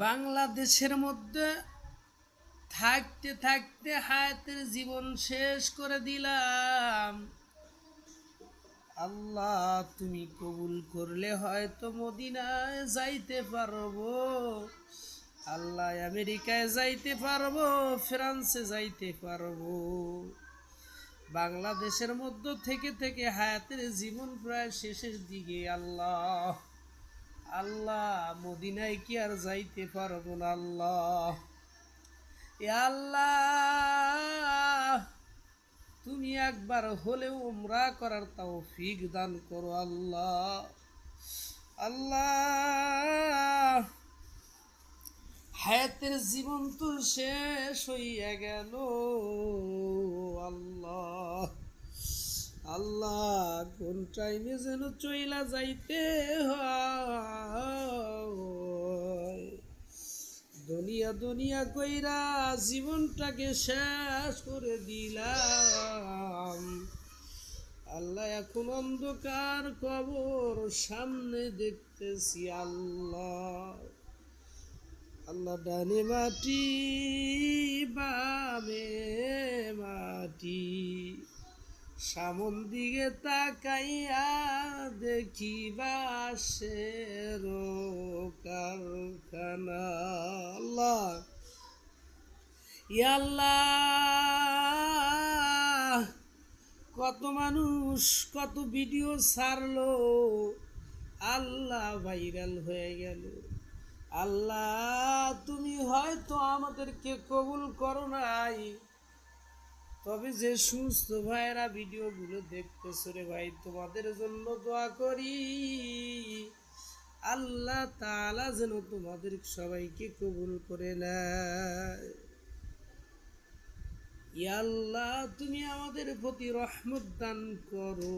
বাংলাদেশের মধ্যে থাকতে থাকতে হায়াতের জীবন শেষ করে দিলাম। আল্লাহ তুমি কবুল করলে হয়তো মদিনায় যাইতে পারবো, আল্লাহ আমেরিকায় যাইতে পারবো, ফ্রান্সে যাইতে পারবো। বাংলাদেশের মধ্য থেকে থেকে হায়াতের জীবন প্রায় শেষের দিকে। আল্লাহ আল্লাহ মদিনায় কি আর যাইতে পারবো না। আল্লাহ আল্লাহ তুমি একবার হলেও উমরা করার তৌফিক দান করো। আল্লাহ আল্লাহ হায়াতের জীবন তো শেষ হইয়া গেল। আল্লাহ আল্লাহ কোন টাইমে যেন চইলা যাইতে হয়। দুনিয়া দুনিয়া কইরা জীবনটাকে শেষ করে দিলাম। আল্লাহ এখন অন্ধকার কবর সামনে দেখতেছি। আল্লাহ আল্লাহ ডানে মাটি বামে মাটি, সামন দিকে তাকাইয়া দেখি বাঁশের কারখানা। আল্লাহ আল্লাহ কত মানুষ কত ভিডিও ছাড়লো, আল্লাহ ভাইরাল হয়ে গেল। আল্লাহ তুমি হয়তো আমাদেরকে কবুল করো নাই, তবে যে সুস্থ ভাইয়েরা ভিডিওগুলো দেখতেছো রে ভাই, তোমাদের জন্য দোয়া করি আল্লাহ তাআলা যেন তোমাদের সবাইকে কবুল করে নেয়। ইয়া আল্লাহ তুমি আমাদের প্রতি রহমত দান করো।